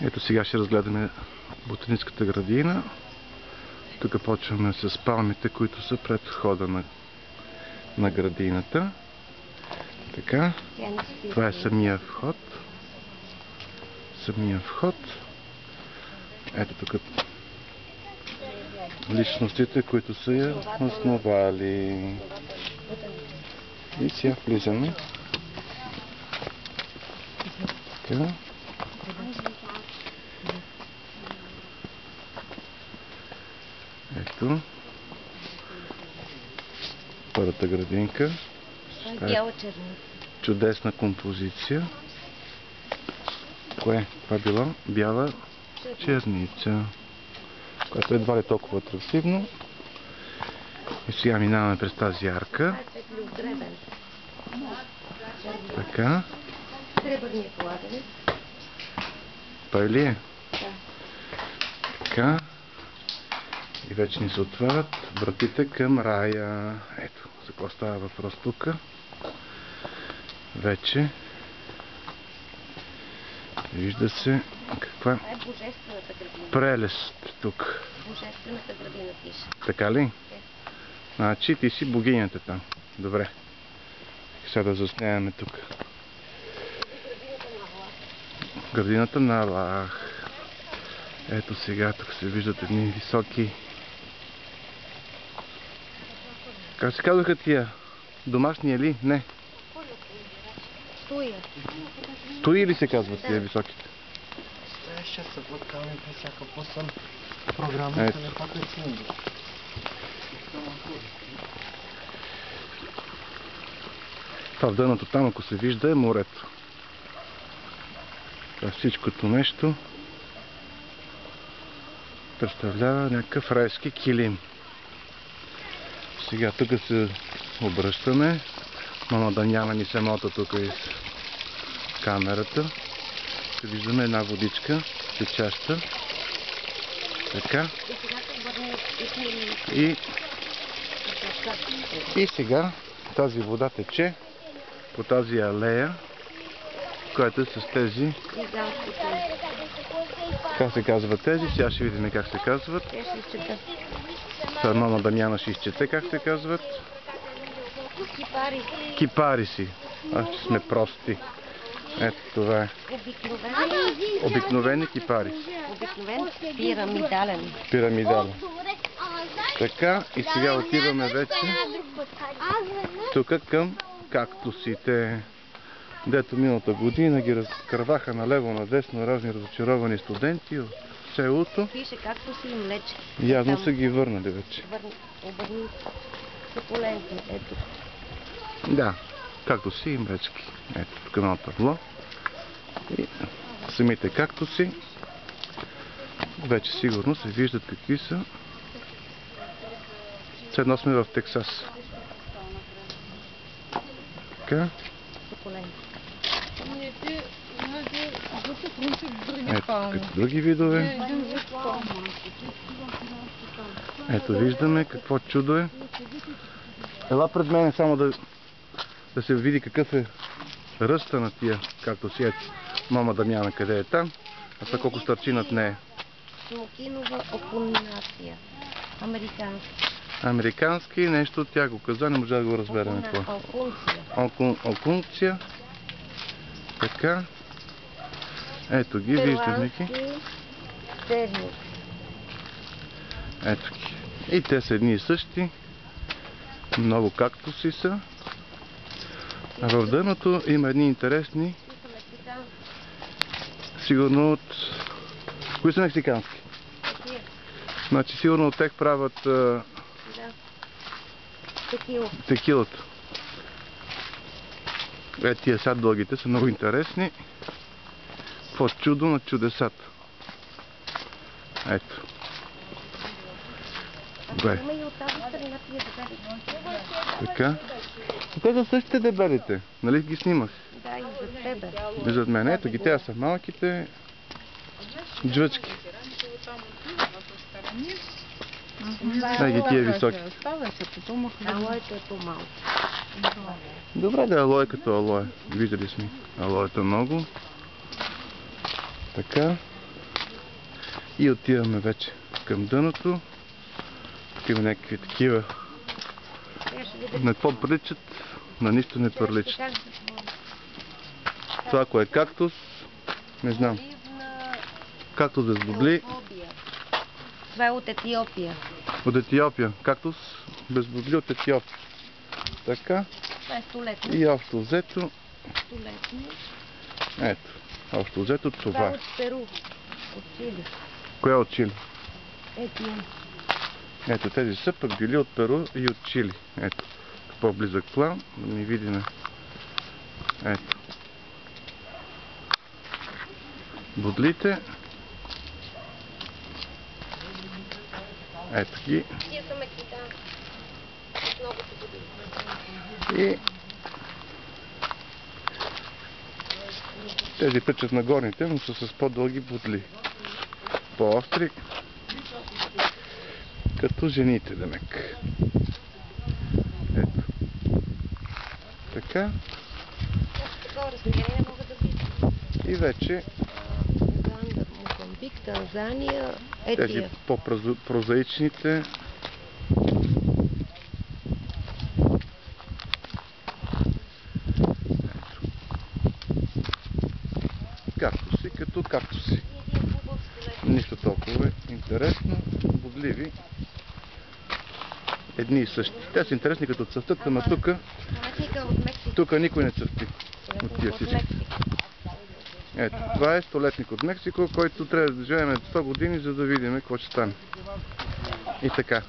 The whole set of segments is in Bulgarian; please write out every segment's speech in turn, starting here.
Ето сега ще разгледаме ботаническата градина. Тук почваме с палмите, които са пред входа на градината. Така, това е самия вход. Ето тук личностите, които са я основали. И сега влизаме. Така. Ето. Първата градинка. Чудесна композиция. Кое? Това е било бяла черница, която едва ли толкова атрактивно. И сега минаваме през тази арка. Така. Той ли е? Така. И вече ни се отварят вратите към рая. Ето, за какво става въпрос тук. Вече вижда се каква прелест тук. Божествената градина пише. Така ли? Значи ти си богинята там. Добре. Сега да засняваме тук. Градината на Аллах. Ето сега тук се виждат едни високи... Как се казваха тия? Домашния ли? Не. Туи ли се казват тия високите? Ще се плъткаме при всяка пусън програмата на пакет синди. Това в дъното там, ако се вижда, е морето. Това всичкото нещо представлява някакъв райски килим. Сега тук се обръщаме. Мама Дамяна ни се мота тук из камерата. Ще виждаме една водичка, течаща. Така. И сега тази вода тече по тази алея, която е с тези... Как се казват тези? Сега ще видим как се казват. Сега мама Дамяна ще изчете как се казват. Кипариси. Ще сме прости. Ето това е. Обикновени кипариси. Обикновен пирамидален. Пирамидален. Така, и сега отиваме вече тук към кактусите, дето миналата година ги разкърваха наляво-надесно разни разочаровани студенти от селото. Пише кактуси и млече. Явно са ги върнали вече. Обърни се поленти. Ето. Да, кактуси и млечки. Ето тук едно табло. И самите кактуси вече сигурно се виждат какви са. Седно сме в Тексас. Така. Ето като други видове. Ето виждаме какво чудо е. Ела пред мен само да се види какъв е ръста на тия, както си ето мама Дамяна къде е там, а са колко стърчи над нея. Смокинова окунация. Американски. Американски, нещо от тях го каза, не можа да го разберем това. Окунция. Така. Ето ги, виждаме ги. Ето ги. И те са едни и същи. Много кактуси са. А в дъното има едни интересни. Сигурно от... Кои са мексикански? Значи сигурно от тях правят текилата. Тия сад дългите са много интересни. Какво чудо на чудесата. Ето. Бе. Така. Те са същите дебелите. Нали ги снимах? Да, и за тебе. И зад мен. Ето ги, те са малките джвъчки. Дай ги тия високи. Алоето е по-малко. Добре да е алоe като алоe. Виждали сме алоето много. Така. И отиваме вече към дъното. Тук има някакви такива. На какво приличат? На нищо не приличат. Това, кое е кактус, не знам. Кактус без бодли. Това е от Етиопия. От Етиопия. Кактус без бодли от Етиопия. Така. Това е столетно. И общо взето. Столетно. Ето. Общо взето Това това е е. от Перу. От Чили. Коя е от Чили? Етиен. Ето, тези са пък били от Перу и от Чили. Ето. По-близък план. Да ни видим. Ето. Бодлите. Ето ги. Тия са мексикански. Много се боди. И тези причат на горните, но са с по-дълги бодли. По-остри. Като жените, демек. Ето. Така. Такова разстояние не мога да видя. И вече Уганда, Мозамбик, Танзания, тези Етия. по-прозаичните. Кактуси като кактуси. Нищо толкова интересно. Бодливи. Едни и същи. Те са интересни като цъфтат, ама тук Столетника от Мексико. тук никой не цъфти. От тия От всички. Мексико. Ето, това е столетник от Мексико, който трябва да живеем 100 години, за да видим какво ще стане. И така.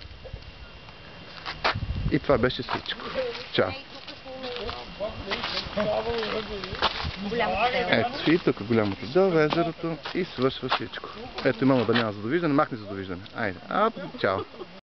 И това беше всичко. Чао! Голямото дело. Ето, и тук голямото дело, езерото и свършва всичко. Ето и мама Дамяна за довиждане, махни за довиждане. Айде, чао!